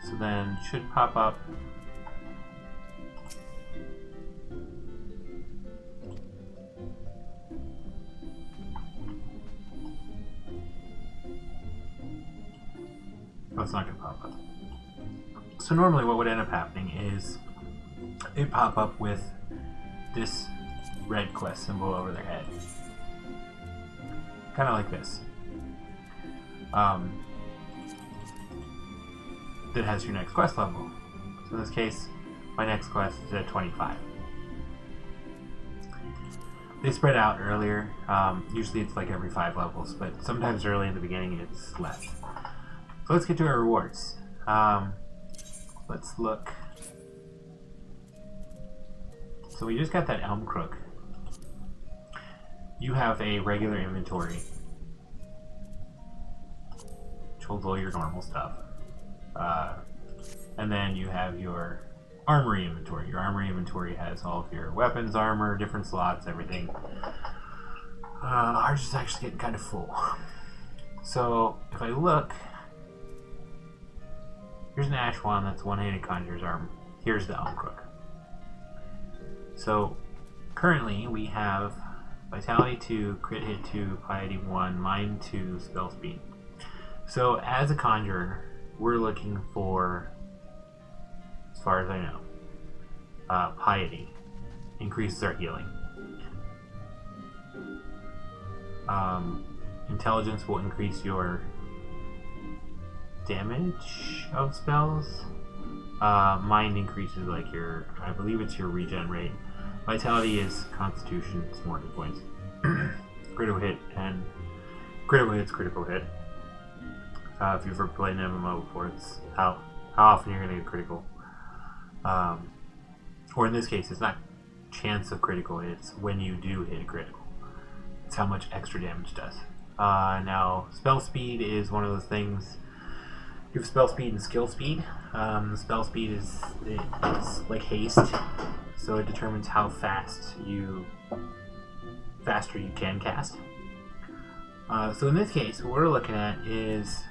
So then should pop up. Oh, it's not going to pop up. So normally what would end up happening is they pop up with this red quest symbol over their head. Kind of like this. That has your next quest level. So in this case, my next quest is at 25. They spread out earlier. Usually it's like every 5 levels, but sometimes early in the beginning it's less. So let's get to our rewards. Let's look. So we just got that Elm Crook. You have a regular inventory, which holds all your normal stuff. And then you have your armory inventory. Your armory inventory has all of your weapons, armor, different slots, everything. Ours is actually getting kind of full. So if I look, here's an Ash Wand, that's one-handed Conjurer's Arm. Here's the Elm Crook. So currently we have Vitality 2, Crit Hit 2, Piety 1, Mind 2, Spell Speed. So as a Conjurer, we're looking for, as far as I know, Piety. Increases our healing. Intelligence will increase your damage of spells. Mind increases like your, I believe it's your regen rate. Vitality is Constitution, it's more hit points. Critical hit and critical hit's critical hit. If you've ever played an MMO before, it's how often you're going to get critical. Or in this case, it's not chance of critical, it's when you do hit critical. It's how much extra damage does. Now, spell speed is one of those things. You have spell speed and skill speed. Spell speed is like haste, so it determines how faster you can cast. So in this case, what we're looking at is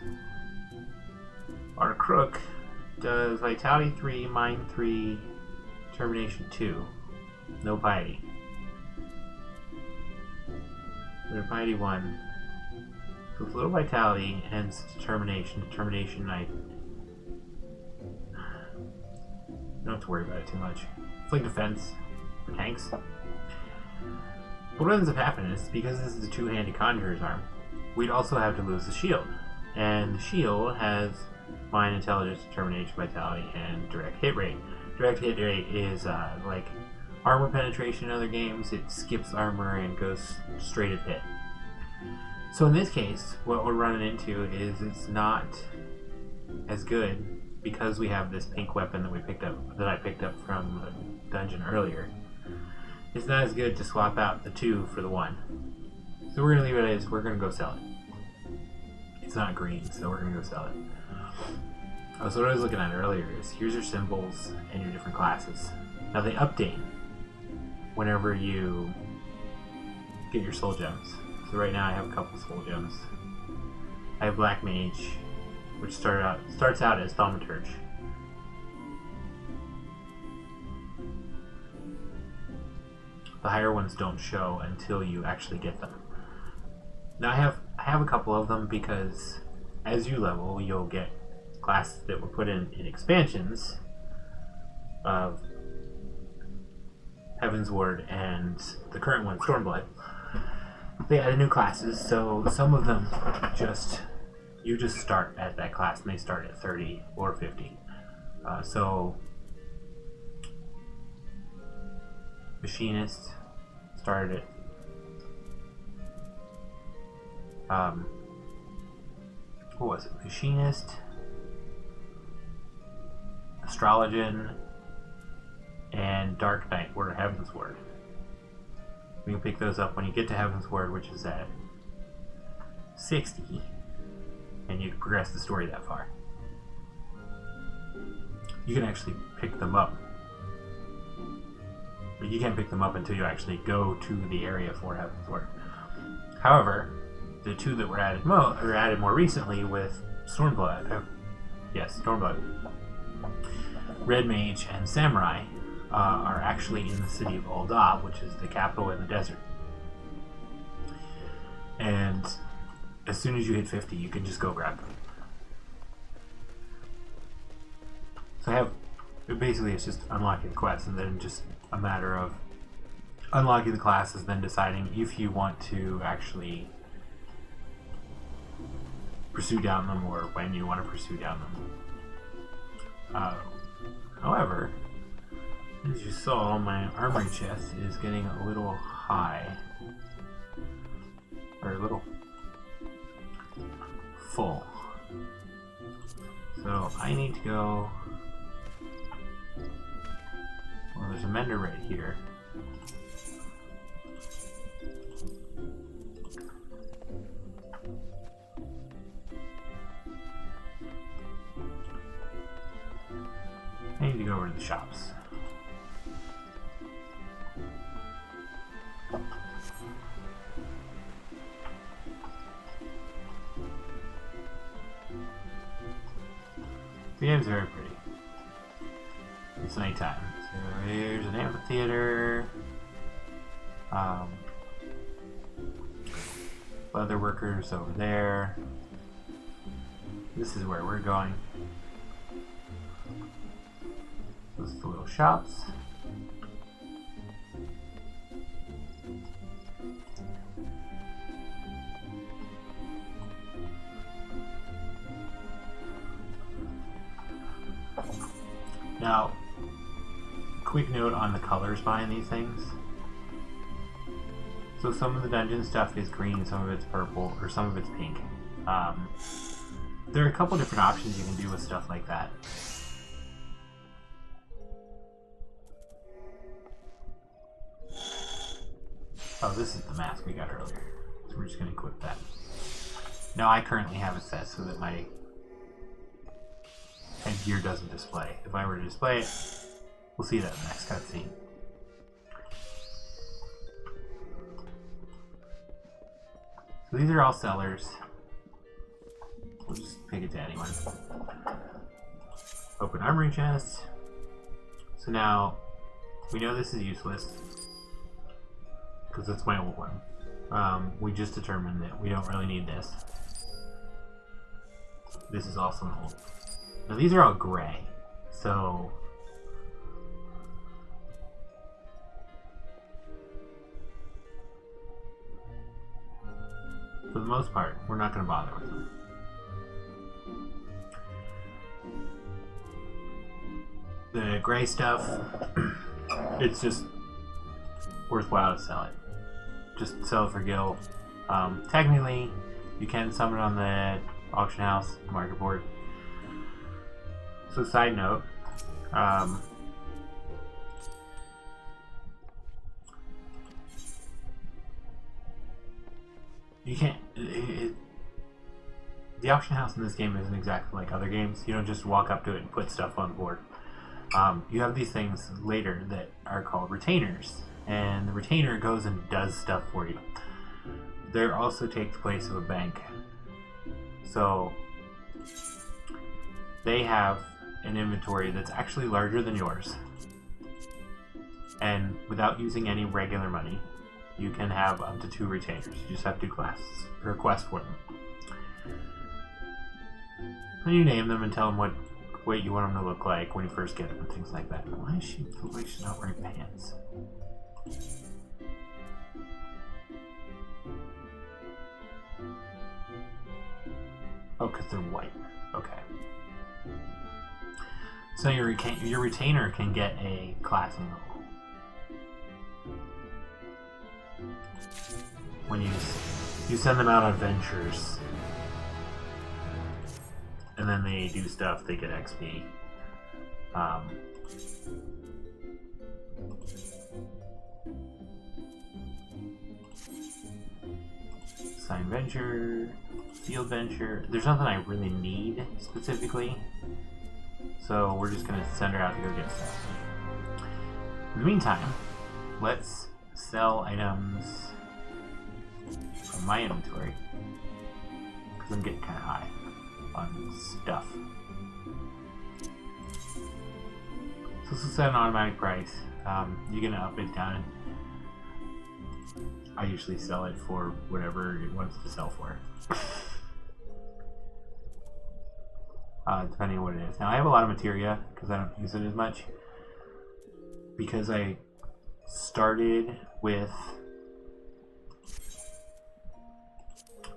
our Crook does Vitality 3, Mind 3, Determination 2, no Piety. Their Piety 1. So it's a little Vitality and Determination. Determination, I don't have to worry about it too much. It's like defense for tanks. But what ends up happening is, because this is a two-handed Conjurer's Arm, we'd also have to lose the shield. And the shield has Mind, Intelligence, Determination, Vitality, and Direct Hit Rate. Direct Hit Rate is like armor penetration in other games. It skips armor and goes straight at hit. So in this case, what we're running into is it's not as good because we have this pink weapon that I picked up from a dungeon earlier. It's not as good to swap out the 2 for the 1. So we're going to leave it as we're going to go sell it. It's not green, so we're going to go sell it. So what I was looking at earlier is, here's your symbols and your different classes. Now they update whenever you get your soul gems. So right now I have a couple soul gems. I have Black Mage, which starts out as Thaumaturge. The higher ones don't show until you actually get them. Now I have a couple of them because as you level, you'll get classes that were put in expansions of Heaven's Ward and the current one, Stormblood. They added new classes, so some of them you just start at that class and they start at 30 or 50. So Machinist started at what was it? Machinist, Astrologian, and Dark Knight were Heaven's Word. You can pick those up when you get to Heaven's Word, which is at 60, and you can progress the story that far. You can actually pick them up, but you can't pick them up until you actually go to the area for Heaven's Word. However, the 2 that were added more recently with Stormblood, Yes, Stormblood. Red Mage and Samurai are actually in the city of Ul'dah, which is the capital in the desert. And as soon as you hit 50, you can just go grab them. So basically it's just unlocking the quests, and then just a matter of unlocking the classes, then deciding if you want to actually pursue down them or when you want to pursue down them. However, as you saw, my armory chest is getting a little high. Or a little full. So I need to go... Well, there's a mender right here. I need to go over to the shops. The game's very pretty. It's nighttime. So here's an amphitheater. Leather workers over there. This is where we're going. Those are the little shops. Now, quick note on the colors behind these things. So some of the dungeon stuff is green, some of it's purple, or some of it's pink. There are a couple different options you can do with stuff like that. Oh, this is the mask we got earlier. So we're just going to equip that. Now I currently have it set so that my headgear doesn't display. If I were to display it, we'll see that in the next cutscene. So these are all sellers. We'll just pick it to anyone. Open armory chest. So now, we know this is useless, because it's my old one. We just determined that we don't really need this. This is also an old. Now these are all gray, so for the most part, we're not going to bother with them. The gray stuff, it's just worthwhile to sell it. Just sell it for gil. Technically, you can summon it on the auction house market board. So, side note, you can't. The auction house in this game isn't exactly like other games. You don't just walk up to it and put stuff on the board. You have these things later that are called retainers, and the retainer goes and does stuff for you. They also take the place of a bank. So they have an inventory that's actually larger than yours, and without using any regular money, you can have up to 2 retainers. You just have to request for them. And you name them and tell them what you want them to look like when you first get them and things like that. Why is she not wearing pants? Oh, because they're white. Okay. So your retainer can get a class and level. When you send them out on adventures, and then they do stuff, they get XP. Sign venture, field venture. There's nothing I really need specifically, so we're just gonna send her out to go get stuff. In the meantime, let's sell items from my inventory, because I'm getting kind of high on stuff. This will set an automatic price. You can up it, down it. I usually sell it for whatever it wants to sell for. Depending on what it is. Now I have a lot of materia because I don't use it as much. Because I started with...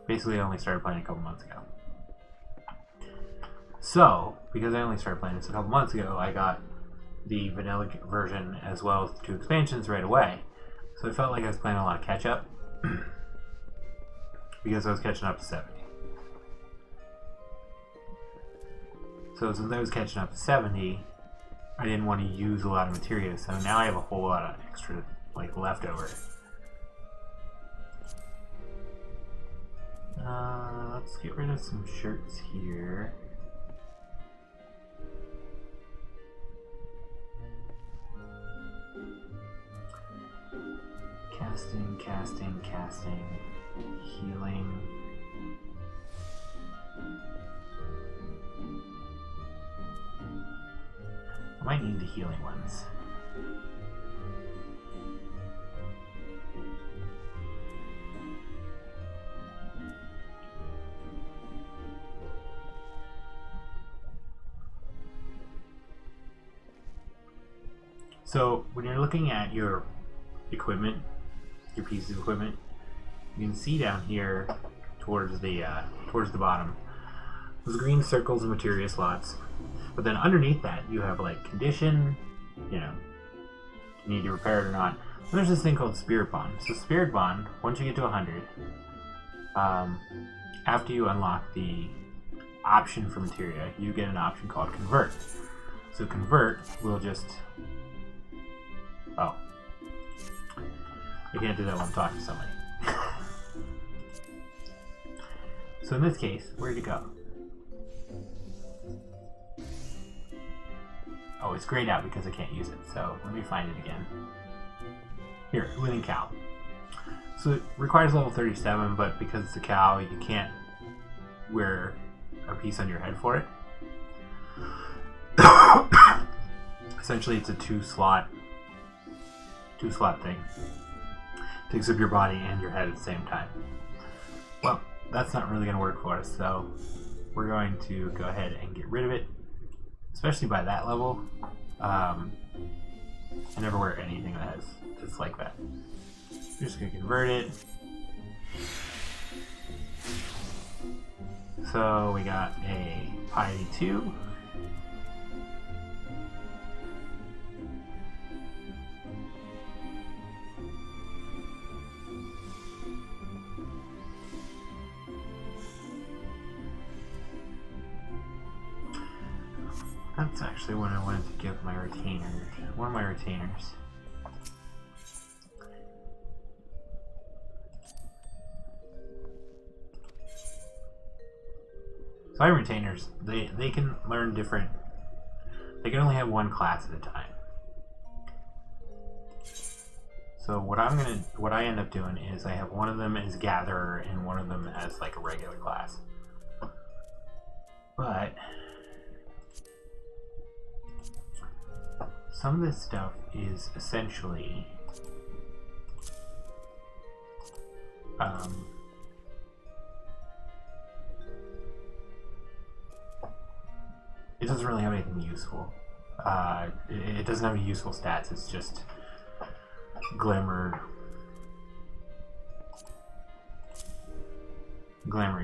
Basically I only started playing a couple months ago. So, because I only started playing this a couple months ago, I got the vanilla version as well as the 2 expansions right away. So I felt like I was playing a lot of catch up. Because I was catching up to 70. So since I was catching up to 70, I didn't want to use a lot of materia, so now I have a whole lot of extra, like, leftover. Let's get rid of some shirts here. Casting, casting, casting, healing. I might need the healing ones. So when you're looking at your equipment, your pieces of equipment, you can see down here towards the bottom those green circles and materia slots. But then underneath that you have like condition, you know, you need to repair it or not. Then there's this thing called Spirit Bond. So Spirit Bond, once you get to 100, after you unlock the option for materia, you get an option called Convert. So Convert will just... Oh. I can't do that when I'm talking to somebody. So in this case, where'd it go? Oh, it's grayed out because I can't use it, so let me find it again. Here, Winning Cow. So it requires level 37, but because it's a cow, you can't wear a piece on your head for it. Essentially, it's a two slot thing. Takes up your body and your head at the same time. Well, that's not really going to work for us, so we're going to go ahead and get rid of it. Especially by that level, I never wear anything that's like that. We're just going to convert it. So we got a Piety 2. That's actually what I wanted to give my retainer. One of my retainers. So my retainers, they can learn different. They can only have one class at a time. So what I end up doing is I have one of them as Gatherer and one of them as like a regular class. But some of this stuff is essentially it doesn't really have anything useful. It doesn't have any useful stats. It's just glamoury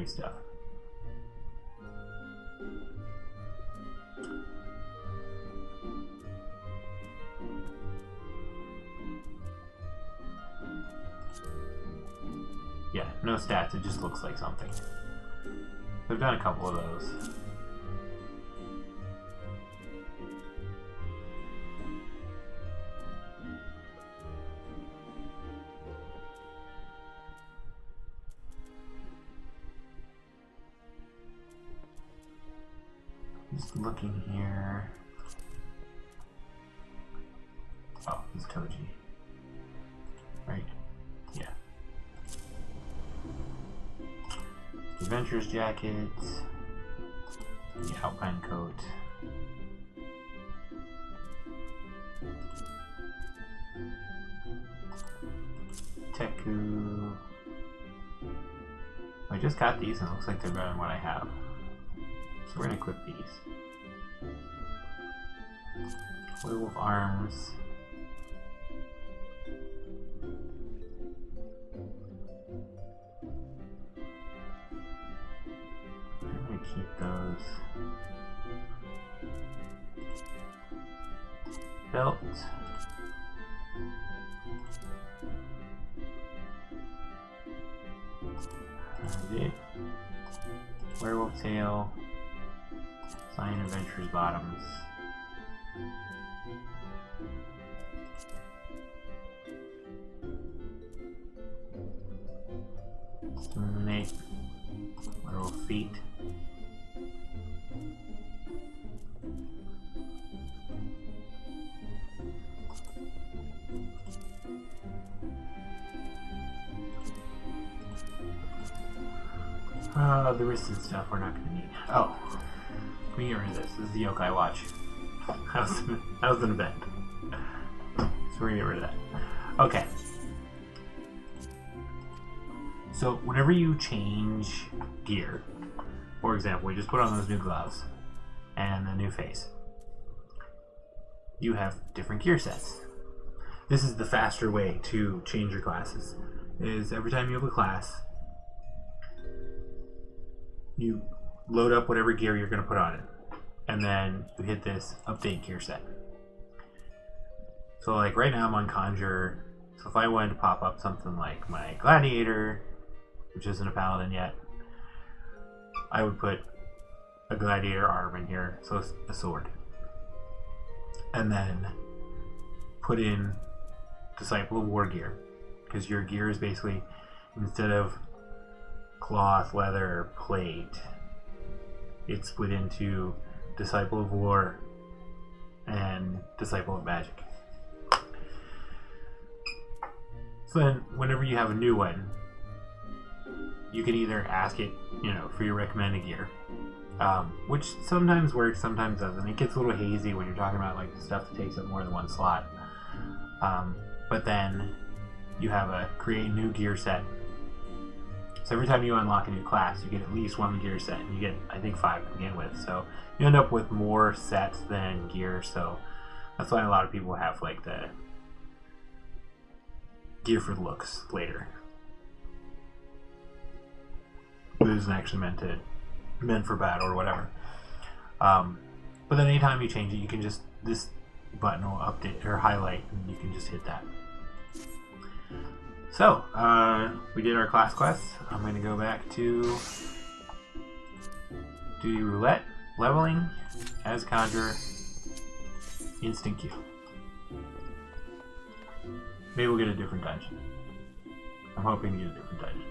stuff. Yeah, no stats, it just looks like something. I've done a couple of those. Just looking here. Oh, it's Toji. Right? Yeah. Adventurer's jacket. The Alpine coat. we just got these and it looks like they're better than what I have. So we're going to equip these. Werewolf arms. I'm going to keep those. Belt. Werewolf tail. Sign Adventurers bottoms. Snake. Werewolf feet. The wrist and stuff we're not going to need. Oh, let me get rid of this. This is the yokai watch. I was in a bed. So we're going to get rid of that. Okay. So whenever you change gear, for example, we just put on those new gloves and the new face, you have different gear sets. This is the faster way to change your classes. Is every time you have a class, you load up whatever gear you're going to put on it, and then you hit this update gear set. So like right now I'm on Conjurer, so if I wanted to pop up something like my Gladiator, which isn't a Paladin yet, I would put a Gladiator arm in here, so it's a sword. And then put in Disciple of War gear, because your gear is basically, instead of cloth, leather, plate, it's split into Disciple of War and Disciple of Magic. So then whenever you have a new one, you can either ask it, for your recommended gear, which sometimes works, sometimes doesn't. It gets a little hazy when you're talking about like stuff that takes up more than one slot. But then you have a create new gear set. So every time you unlock a new class, you get at least one gear set, and you get, I think, 5 to begin with. So you end up with more sets than gear. So that's why a lot of people have like the gear for looks later. It isn't actually meant for battle or whatever. But then anytime you change it, you can just, this button will update or highlight, and you can just hit that. So, we did our class quests. I'm going to go back to Duty Roulette, Leveling, as Conjurer, Instant Queue. Maybe we'll get a different dungeon. I'm hoping to get a different dungeon.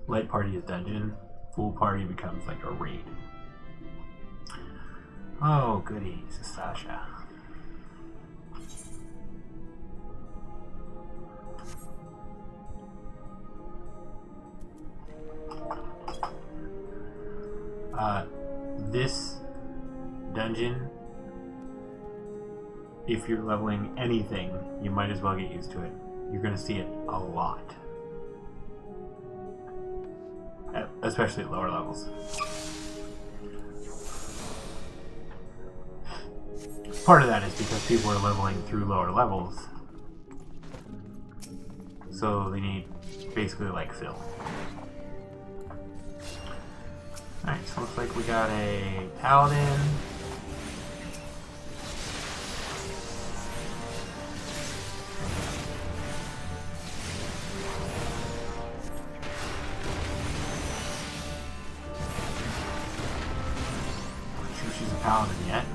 Light party is dungeon. Full party becomes like a raid. Oh, goodies, Sasha. This dungeon, if you're leveling anything, you might as well get used to it. You're going to see it a lot. Especially at lower levels. Part of that is because people are leveling through lower levels, so they need basically like fill. Alright, so looks like we got a Paladin. She's a Paladin yet.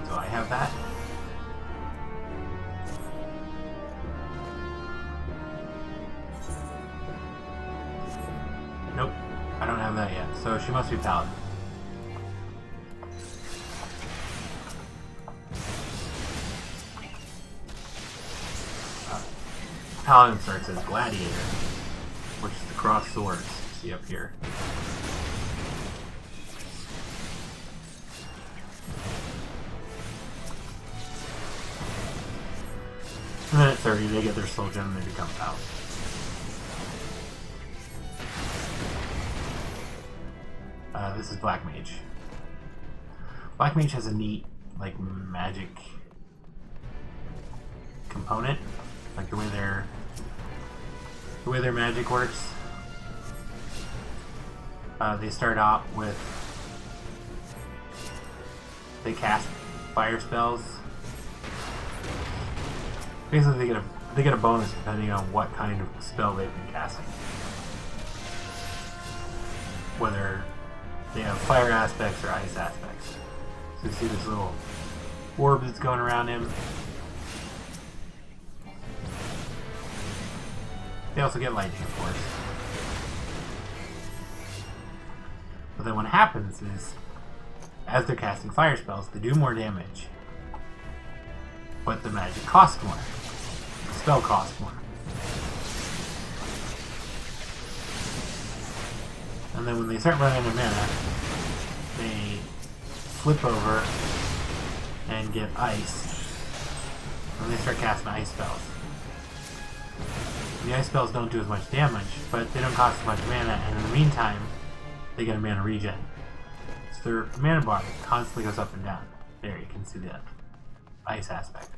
Do I have that? Nope, I don't have that yet. So she must be Paladin. Paladin starts as Gladiator, which is the crossed swords you see up here. And then at 30, they get their soul gem and they become out. This is Black Mage. Black Mage has a neat, like, magic component, like the way their magic works. They start out with, they cast fire spells. Basically, they get a bonus depending on what kind of spell they've been casting. Whether they have fire aspects or ice aspects. So you see this little orb that's going around him. They also get lightning, of course. But then what happens is, as they're casting fire spells, they do more damage. But the magic costs more. The spell costs more. And then when they start running out of mana, they flip over and get ice. And they start casting ice spells. The ice spells don't do as much damage, but they don't cost as much mana, and in the meantime, they get a mana regen. So their mana bar constantly goes up and down. There, you can see the ice aspect.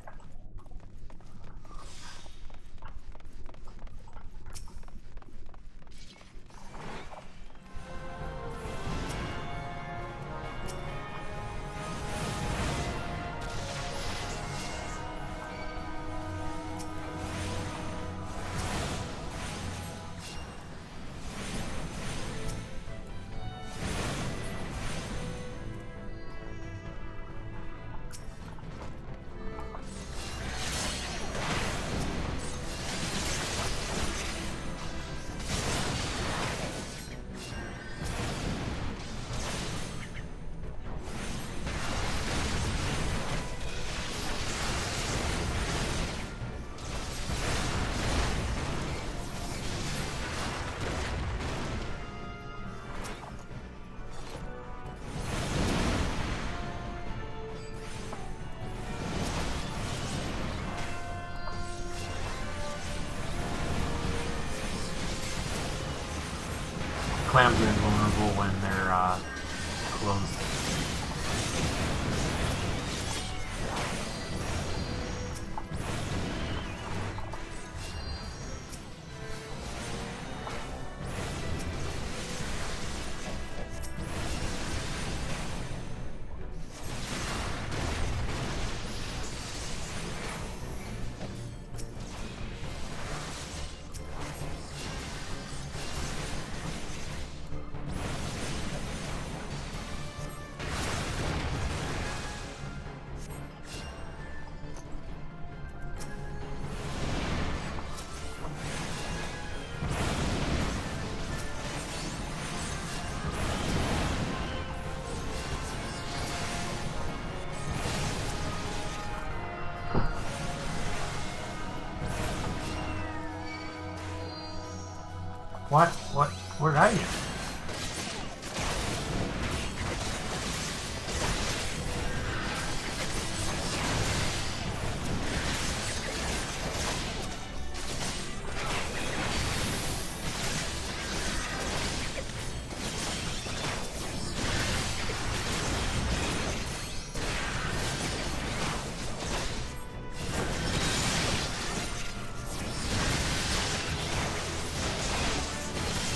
Clams are invulnerable when they're closed. What? Where are you?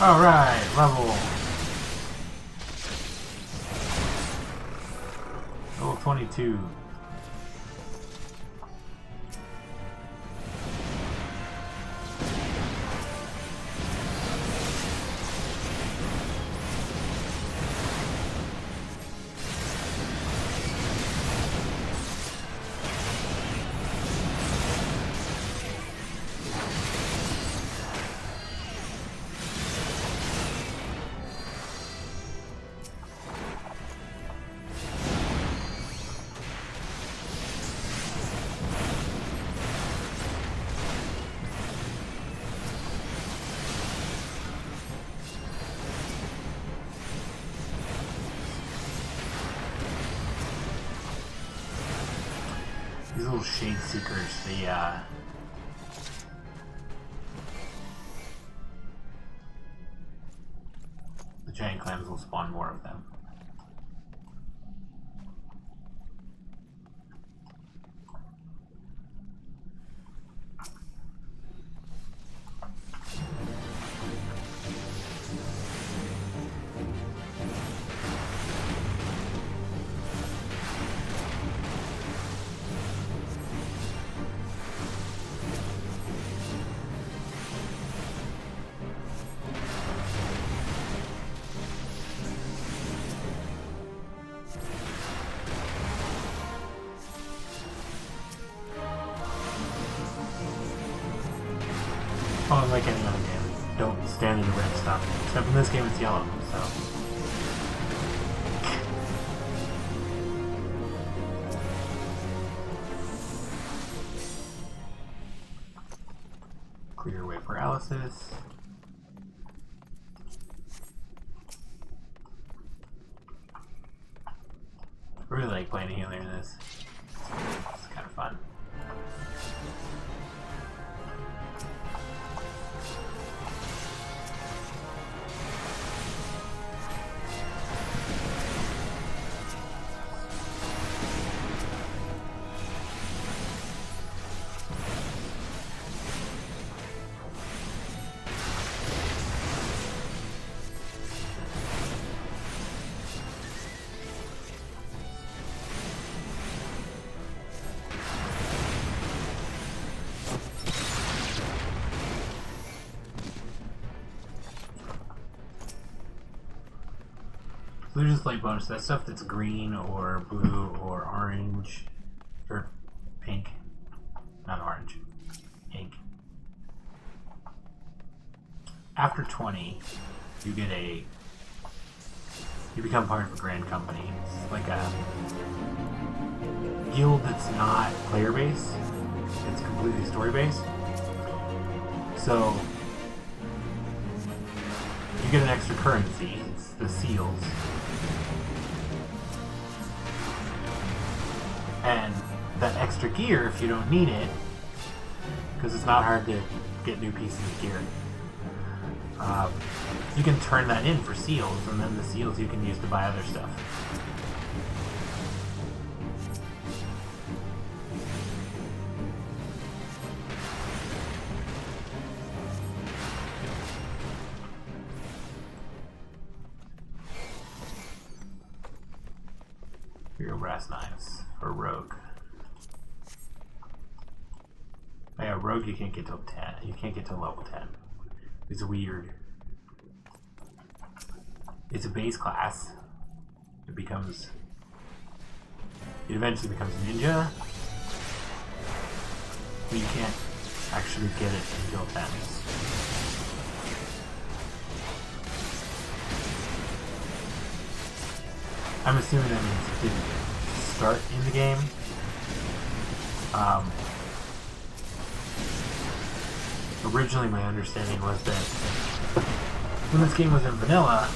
Alright, level 22. These little shade seekers, they giant clams will spawn more of them. Oh, like any other game, don't stand in the red stuff. Except in this game it's yellow, so... Clear away paralysis. I really like playing a healer in this. It's kind of fun. So there's just light bonus. That stuff that's green or blue or orange or pink. Not orange. Pink. After 20, you get a... You become part of a grand company. It's like a guild that's not player-based. It's completely story-based. So you get an extra currency. It's the seals. And that extra gear, if you don't need it, because it's not hard to get new pieces of gear, you can turn that in for seals, and then the seals you can use to buy other stuff. Your brass knives for rogue. Oh yeah, rogue you can't get to 10. You can't get to level 10. It's weird. It's a base class. It eventually becomes ninja, but you can't actually get it until 10. I'm assuming that means it didn't start in the game. Originally my understanding was that when this game was in vanilla,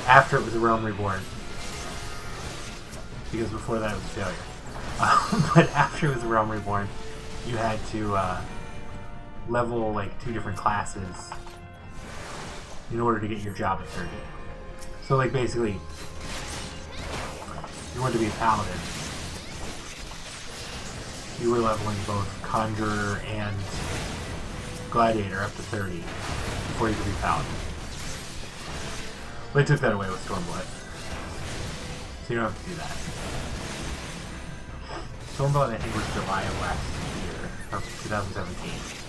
after it was a Realm Reborn, because before that it was a failure, but after it was a Realm Reborn, you had to level like 2 different classes in order to get your job at 30. So like basically, if you wanted to be a paladin, you were leveling both Conjurer and Gladiator up to 30 before you could be paladin. They took that away with Stormblood, so you don't have to do that. Stormblood I think was July of last year, of 2017.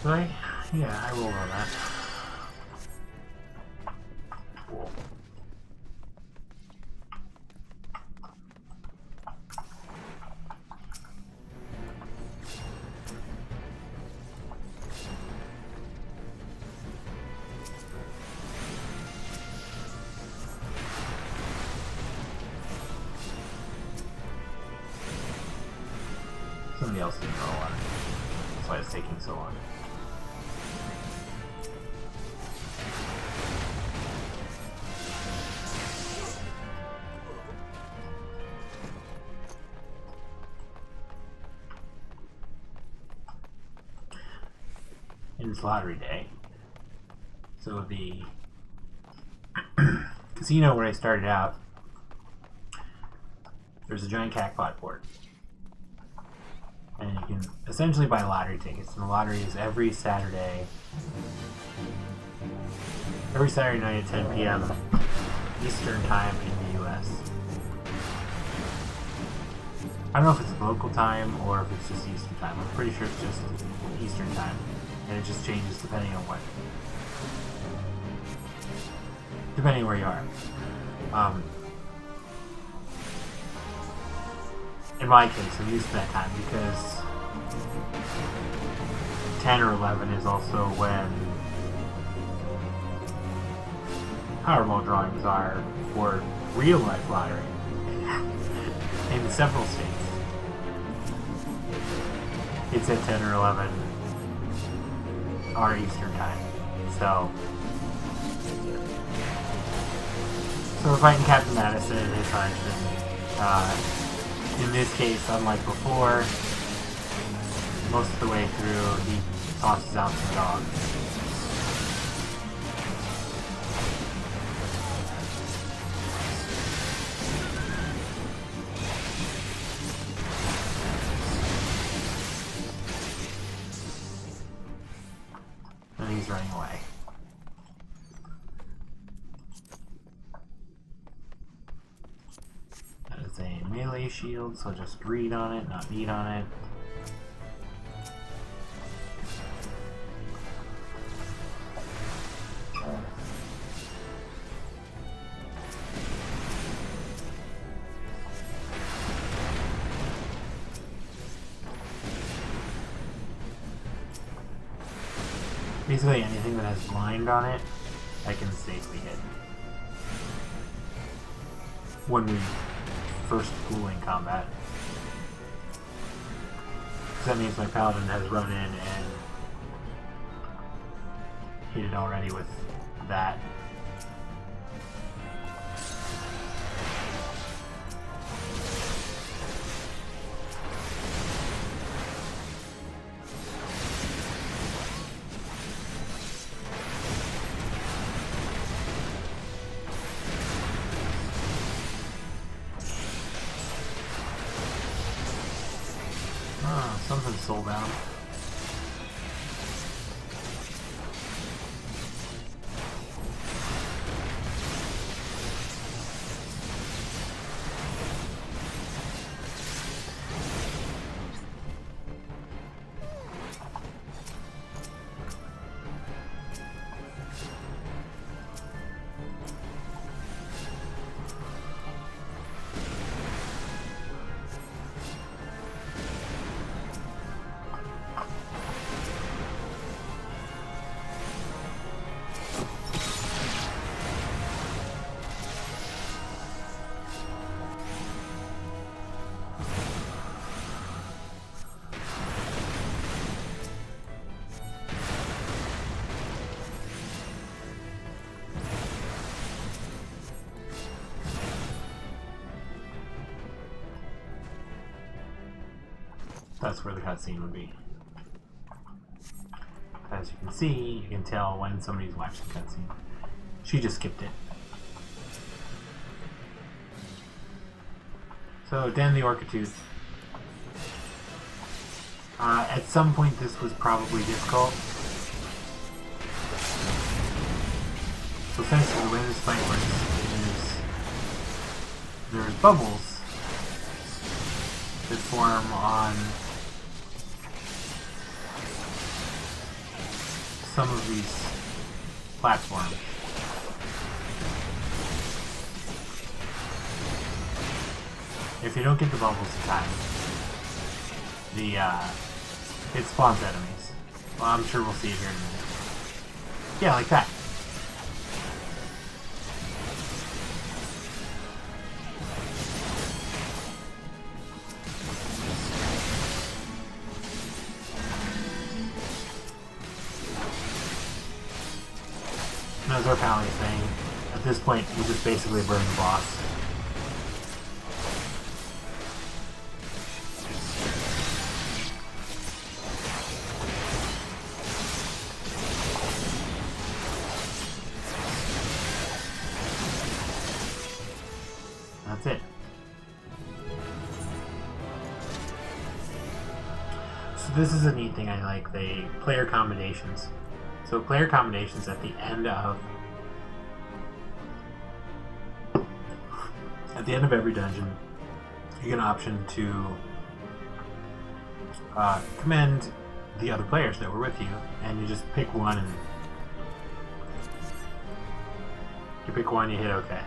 Right? Yeah, I will roll that. Somebody else didn't roll on it. That's why it's taking so long. It's lottery day. So the casino where I started out, there's a giant jackpot board. And you can essentially buy lottery tickets. And the lottery is every Saturday night at 10 p.m. Eastern time in the US. I don't know if it's local time or if it's just Eastern time. I'm pretty sure it's just Eastern time. And it just changes depending on depending where you are. In my case, I'm used to that time because 10 or 11 is also when Powerball drawings are for real life lottery in several states. It's at 10 or 11 our Eastern time. So we're fighting Captain Madison and his henchman. In this case, unlike before, most of the way through, he tosses out some dogs. And he's running away. That is a melee shield, so just read on it, not need on it. Basically anything that has blind on it, I can safely hit. When we first pool in combat. Because that means my paladin has run in and hit it already with that. Something's soulbound. That's where the cutscene would be. As you can see, you can tell when somebody's watching the cutscene. She just skipped it. So, Den the Orca-Tooth. At some point this was probably difficult. So essentially the way this fight works is there's bubbles that form on some of these platforms. If you don't get the bubbles in time, it spawns enemies. Well, I'm sure we'll see it here in a minute. Yeah, like that. And as our pal is saying, at this point, we just basically burn the boss. That's it. So this is a neat thing I like, the player combinations. So player combinations at the end of every dungeon, you get an option to commend the other players that were with you, and you just pick one, and you hit OK.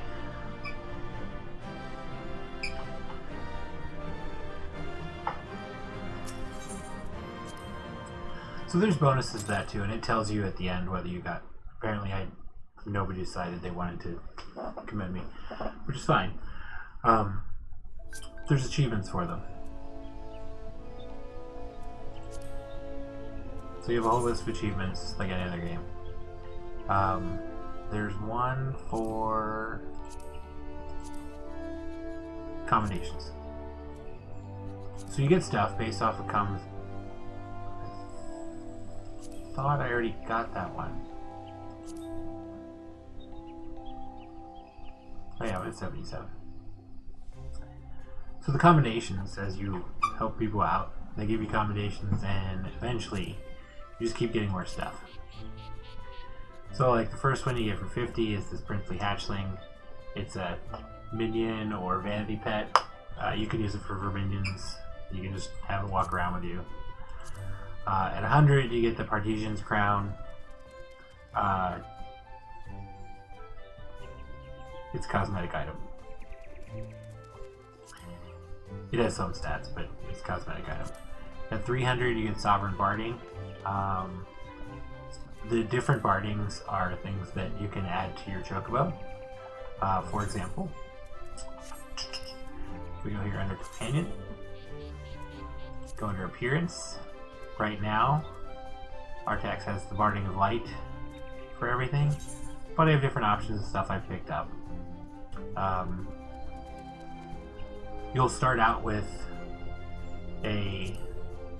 So there's bonuses to that too, and it tells you at the end whether you got. Apparently, nobody decided they wanted to commend me, which is fine. There's achievements for them. So you have a whole list of achievements like any other game. There's one for combinations. So you get stuff based off of I thought I already got that one. Oh yeah, I'm at 77. So the combinations, as you help people out, they give you combinations, and eventually you just keep getting more stuff. So like the first one you get for 50 is this princely hatchling. It's a minion or vanity pet. You can use it for minions. You can just have it walk around with you. At 100 you get the Partisan's crown. It's a cosmetic item. It has some stats, but it's a cosmetic item. At 300 you get Sovereign Barding. The different bardings are things that you can add to your chocobo. For example, we go here under Companion, go under Appearance. Right now, Artax has the Barding of Light for everything, but I have different options and stuff I picked up. You'll start out with a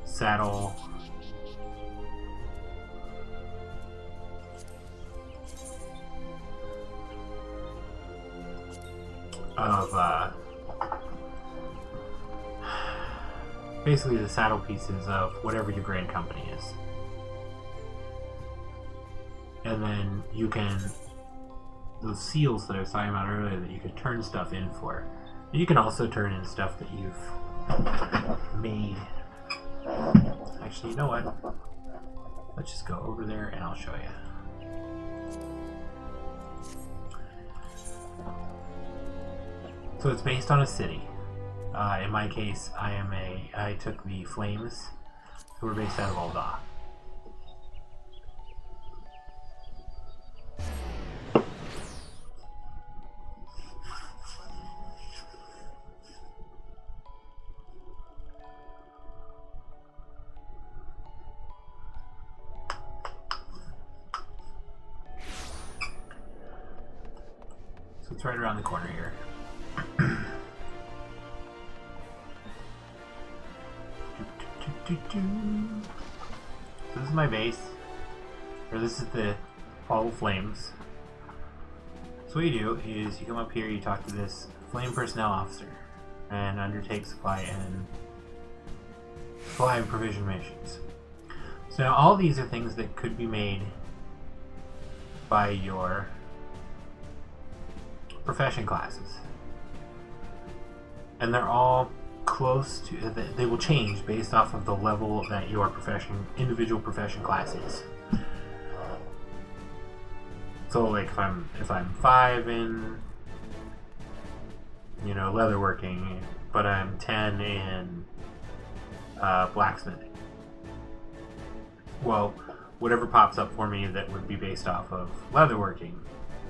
saddle of basically the saddle pieces of whatever your grand company is. And then you can, those seals that I was talking about earlier that you can turn stuff in for. And you can also turn in stuff that you've made. Actually, you know what? Let's just go over there and I'll show you. So it's based on a city. In my case, I took the Flames, who were based out of Ul'dah. So it's right around the corner here. So this is my base, or this is the Hall of Flames. So what you do is you come up here, you talk to this Flame Personnel Officer, and undertake supply and provision missions. So now all these are things that could be made by your profession classes, and they're all close to, they will change based off of the level that your individual profession class is. So like if I'm 5 in, you know, leatherworking, but I'm 10 in blacksmithing. Well, whatever pops up for me that would be based off of leatherworking,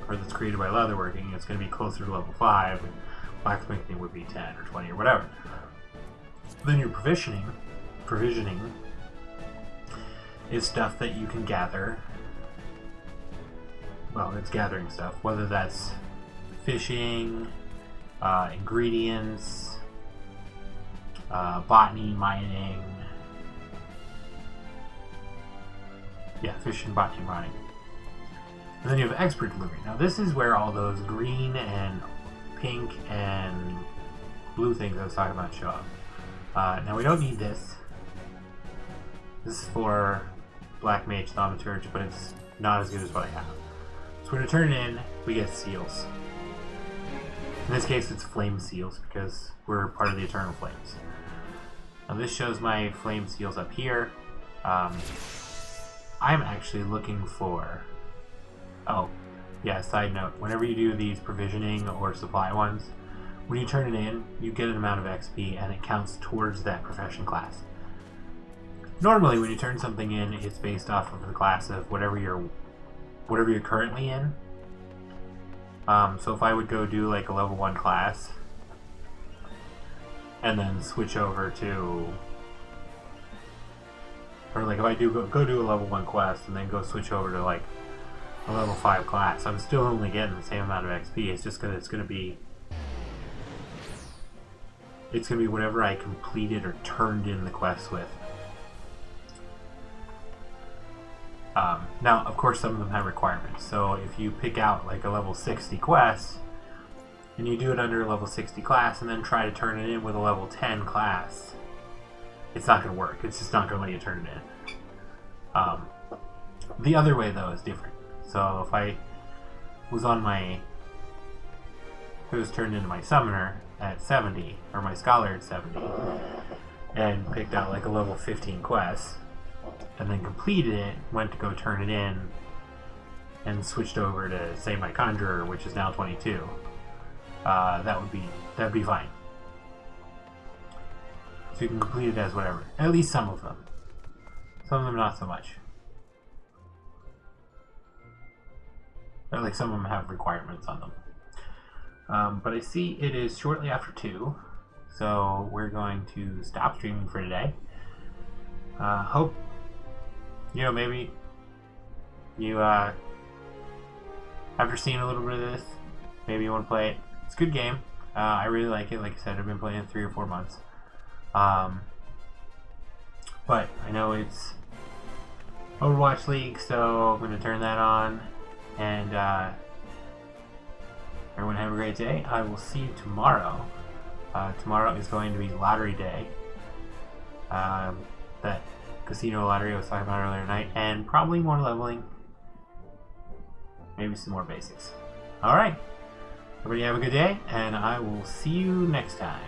or that's created by leatherworking, it's going to be closer to level 5, and blacksmithing would be 10 or 20 or whatever. Then your provisioning is stuff that you can gather. Well, it's gathering stuff, whether that's fishing, ingredients, botany, mining. Yeah, fishing, botany, mining. And then you have expert delivery. Now this is where all those green and pink and blue things I was talking about show up. Now we don't need this. This is for Black Mage Thaumaturge, but it's not as good as what I have. So when we turn it in, we get seals. In this case, it's flame seals because we're part of the Eternal Flames. Now this shows my flame seals up here. I'm actually looking for... Oh, yeah, side note. Whenever you do these provisioning or supply ones, when you turn it in, you get an amount of XP and it counts towards that profession class. Normally, when you turn something in, it's based off of the class of whatever you're currently in. So if I would go do like a level 1 class and then switch over to, or like if I do go do a level 1 quest and then go switch over to like a level 5 class, I'm still only getting the same amount of XP. It's just it's gonna be whatever I completed or turned in the quest with. Now, of course, some of them have requirements. So if you pick out like a level 60 quest and you do it under a level 60 class and then try to turn it in with a level 10 class, it's not going to work. It's just not going to let you turn it in. The other way, though, is different. So if I was turned into my summoner at 70, or my scholar at 70, and picked out like a level 15 quest, and then completed it, went to go turn it in, and switched over to, say, my Conjurer, which is now 22, that'd be fine. So you can complete it as whatever. At least some of them. Some of them not so much. Or like some of them have requirements on them. But I see it is shortly after 2, so we're going to stop streaming for today. Hope, you know, maybe you, after seeing a little bit of this, maybe you want to play it. It's a good game. I really like it. Like I said, I've been playing it 3 or 4 months. But I know it's Overwatch League, so I'm going to turn that on. And everyone have a great day. I will see you tomorrow. Tomorrow is going to be lottery day. That casino lottery I was talking about earlier tonight, and probably more leveling, maybe some more basics. Alright, everybody have a good day, and I will see you next time.